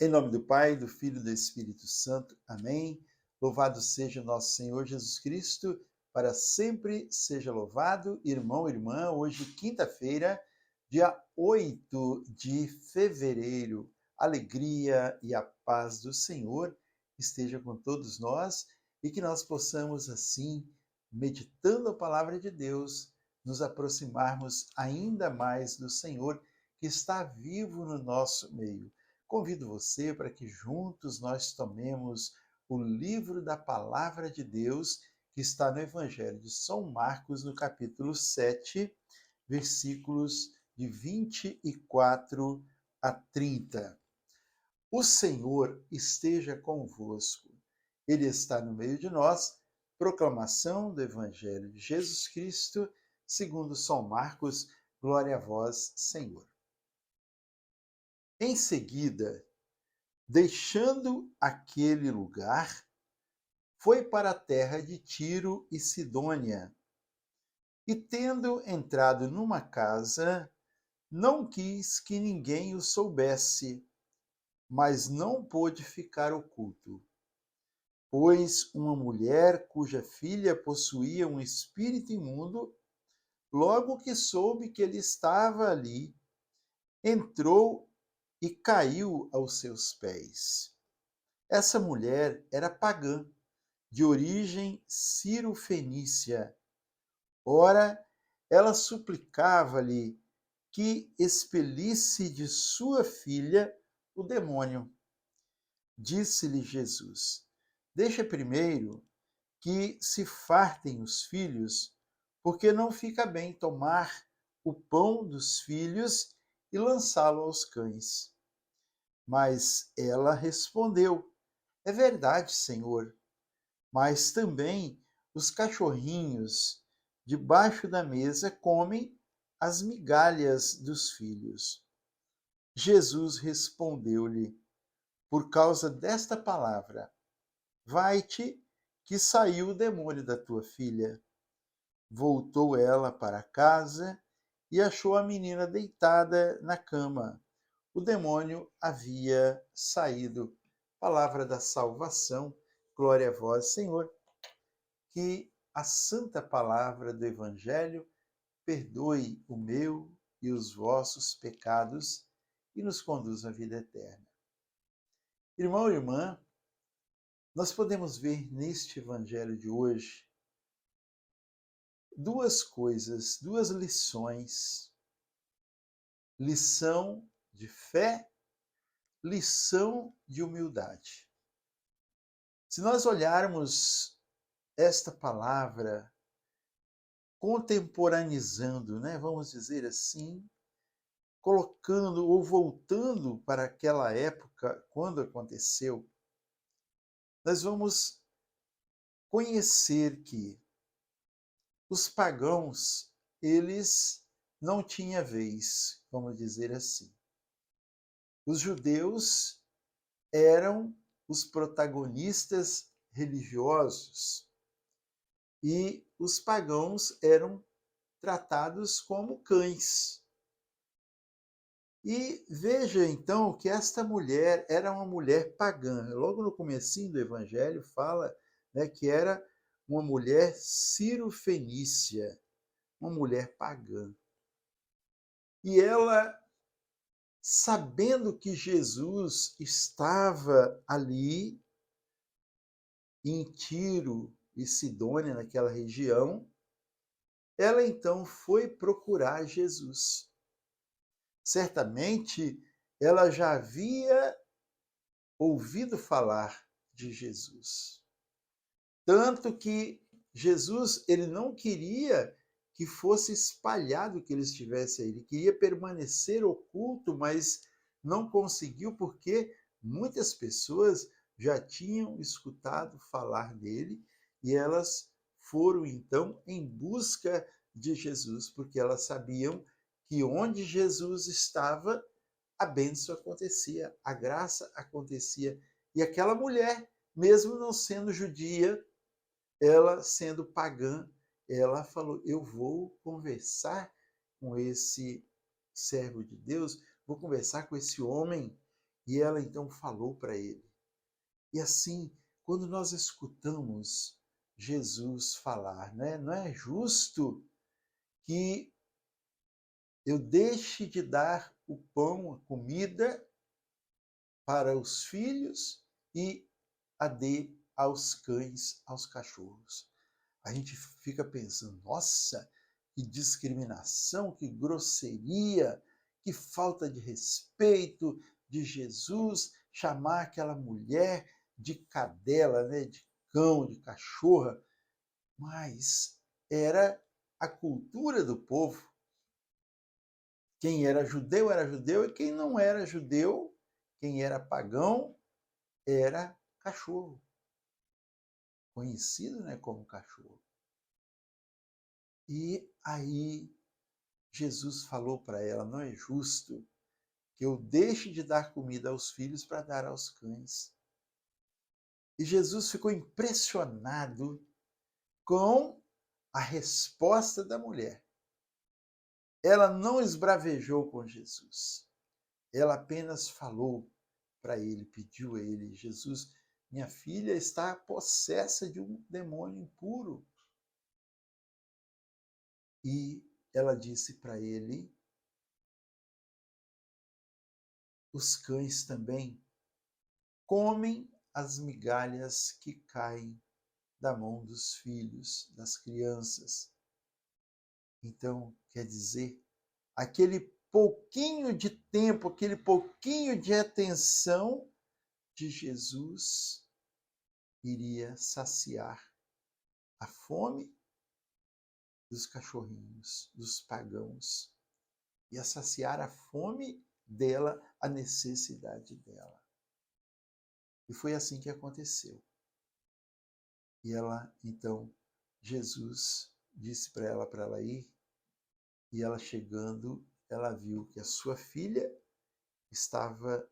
Em nome do Pai, do Filho e do Espírito Santo. Amém. Louvado seja o nosso Senhor Jesus Cristo, para sempre seja louvado. Irmão, irmã, hoje, quinta-feira, dia 8 de fevereiro. Alegria e a paz do Senhor esteja com todos nós e que nós possamos, assim, meditando a palavra de Deus, nos aproximarmos ainda mais do Senhor, que está vivo no nosso meio. Convido você para que juntos nós tomemos o livro da Palavra de Deus, que está no Evangelho de São Marcos, no capítulo 7, versículos de 24 a 30. O Senhor esteja convosco. Ele está no meio de nós. Proclamação do Evangelho de Jesus Cristo, segundo São Marcos. Glória a vós, Senhor. Em seguida, deixando aquele lugar, foi para a terra de Tiro e Sidônia. E tendo entrado numa casa, não quis que ninguém o soubesse, mas não pôde ficar oculto. Pois uma mulher cuja filha possuía um espírito imundo, logo que soube que ele estava ali, entrou e caiu aos seus pés. Essa mulher era pagã, de origem ciro-fenícia. Ora, ela suplicava-lhe que expelisse de sua filha o demônio. Disse-lhe Jesus: deixa primeiro que se fartem os filhos, porque não fica bem tomar o pão dos filhos e lançá-lo aos cães. Mas ela respondeu: é verdade, Senhor, mas também os cachorrinhos debaixo da mesa comem as migalhas dos filhos. Jesus respondeu-lhe: por causa desta palavra, vai-te, que saiu o demônio da tua filha. Voltou ela para casa e achou a menina deitada na cama. O demônio havia saído. Palavra da salvação. Glória a vós, Senhor. Que a santa palavra do Evangelho perdoe o meu e os vossos pecados e nos conduza à vida eterna. Irmão e irmã, nós podemos ver neste Evangelho de hoje duas coisas, duas lições. Lição de fé, lição de humildade. Se nós olharmos esta palavra, contemporaneizando, né, vamos dizer assim, colocando ou voltando para aquela época quando aconteceu, nós vamos conhecer que os pagãos, eles não tinham vez, vamos dizer assim. Os judeus eram os protagonistas religiosos e os pagãos eram tratados como cães. E veja então que esta mulher era uma mulher pagã. Logo no comecinho do Evangelho fala, né, que era uma mulher ciro-fenícia, uma mulher pagã. E ela, sabendo que Jesus estava ali em Tiro e Sidônia, naquela região, ela então foi procurar Jesus. Certamente ela já havia ouvido falar de Jesus. Tanto que Jesus, ele não queria que fosse espalhado que ele estivesse aí. Ele queria permanecer oculto, mas não conseguiu porque muitas pessoas já tinham escutado falar dele e elas foram então em busca de Jesus, porque elas sabiam que onde Jesus estava, a bênção acontecia, a graça acontecia. E aquela mulher, mesmo não sendo judia, ela sendo pagã, ela falou: eu vou conversar com esse servo de Deus, vou conversar com esse homem. E ela então falou para ele. E assim, quando nós escutamos Jesus falar, né, não é justo que eu deixe de dar o pão, a comida para os filhos e a dê aos cães, aos cachorros. A gente fica pensando, nossa, que discriminação, que grosseria, que falta de respeito de Jesus chamar aquela mulher de cadela, né, de cão, de cachorra. Mas era a cultura do povo. Quem era judeu, e quem não era judeu, quem era pagão, era cachorro, conhecido, né, como cachorro. E aí Jesus falou para ela: não é justo que eu deixe de dar comida aos filhos para dar aos cães. E Jesus ficou impressionado com a resposta da mulher. Ela não esbravejou com Jesus. Ela apenas falou para ele, pediu a ele: Jesus, minha filha está possessa de um demônio impuro. E ela disse para ele: os cães também comem as migalhas que caem da mão dos filhos, das crianças. Então, quer dizer, aquele pouquinho de tempo, aquele pouquinho de atenção de Jesus iria saciar a fome dos cachorrinhos, dos pagãos, ia saciar a fome dela, a necessidade dela. E foi assim que aconteceu. E ela, então, Jesus disse para ela ir, e ela chegando, ela viu que a sua filha estava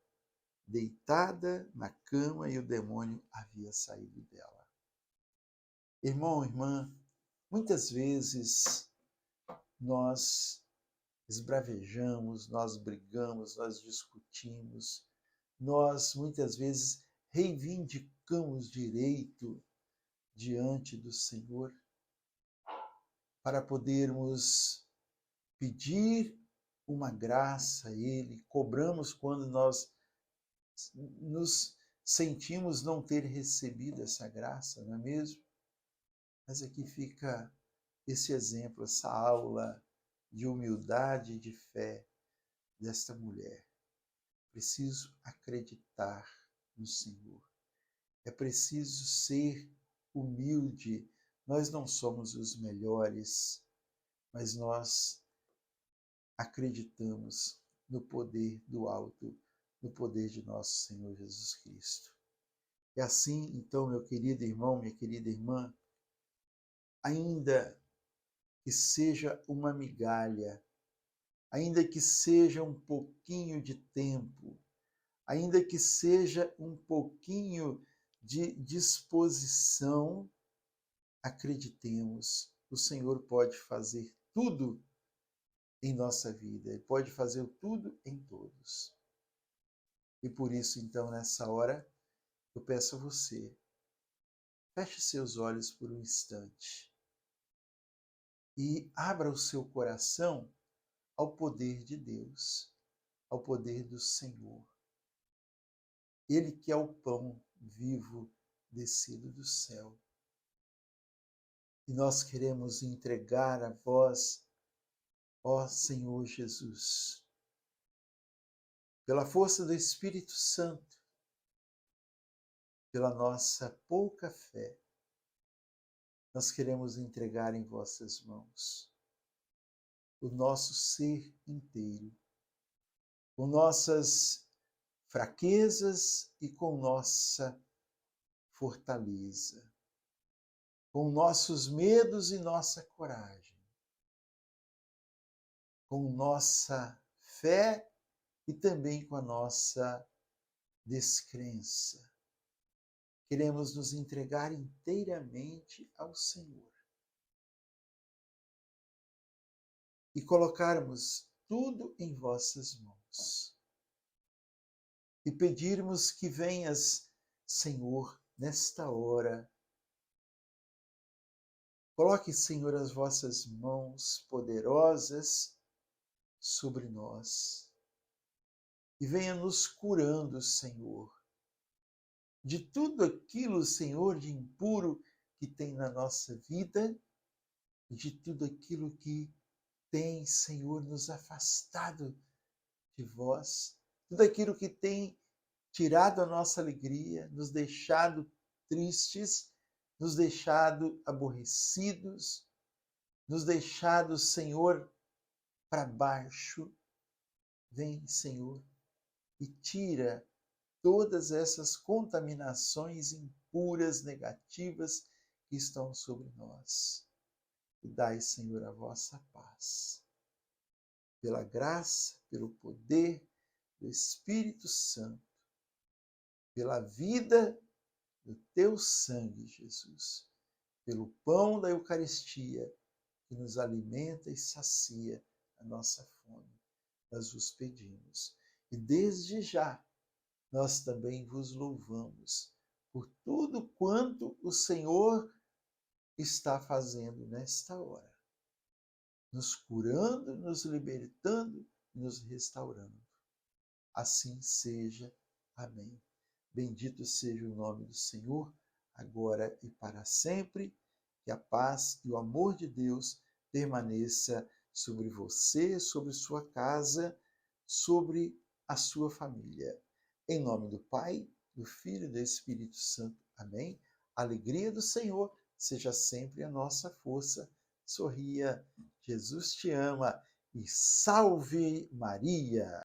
deitada na cama e o demônio havia saído dela. Irmão, irmã, muitas vezes nós esbravejamos, nós brigamos, nós discutimos, nós muitas vezes reivindicamos direito diante do Senhor para podermos pedir uma graça a Ele, cobramos quando nós nos sentimos não ter recebido essa graça, não é mesmo? Mas aqui fica esse exemplo, essa aula de humildade e de fé desta mulher. Preciso acreditar no Senhor. É preciso ser humilde. Nós não somos os melhores, mas nós acreditamos no poder do alto, no poder de nosso Senhor Jesus Cristo. É assim, então, meu querido irmão, minha querida irmã, ainda que seja uma migalha, ainda que seja um pouquinho de tempo, ainda que seja um pouquinho de disposição, acreditemos, o Senhor pode fazer tudo em nossa vida, Ele pode fazer tudo em todos. E por isso, então, nessa hora, eu peço a você, feche seus olhos por um instante e abra o seu coração ao poder de Deus, ao poder do Senhor. Ele que é o pão vivo descido do céu. E nós queremos entregar a vós, ó Senhor Jesus, pela força do Espírito Santo, pela nossa pouca fé, nós queremos entregar em vossas mãos o nosso ser inteiro, com nossas fraquezas e com nossa fortaleza, com nossos medos e nossa coragem, com nossa fé e também com a nossa descrença. Queremos nos entregar inteiramente ao Senhor e colocarmos tudo em vossas mãos. e pedirmos que venhas, Senhor, nesta hora. Coloque, Senhor, as vossas mãos poderosas sobre nós e venha nos curando, Senhor, de tudo aquilo, Senhor, de impuro que tem na nossa vida e de tudo aquilo que tem, Senhor, nos afastado de vós, tudo aquilo que tem tirado a nossa alegria, nos deixado tristes, nos deixado aborrecidos, nos deixado, Senhor, para baixo. Vem, Senhor, e tira todas essas contaminações impuras, negativas que estão sobre nós. E dai, Senhor, a vossa paz. Pela graça, pelo poder do Espírito Santo, pela vida do teu sangue, Jesus, pelo pão da Eucaristia que nos alimenta e sacia a nossa fome. Nós vos pedimos. E desde já nós também vos louvamos por tudo quanto o Senhor está fazendo nesta hora, nos curando, nos libertando, nos restaurando. Assim seja. Amém. Bendito seja o nome do Senhor, agora e para sempre. Que a paz e o amor de Deus permaneça sobre você, sobre sua casa, sobre a sua família. Em nome do Pai, do Filho e do Espírito Santo. Amém. A alegria do Senhor seja sempre a nossa força. Sorria, Jesus te ama e salve Maria!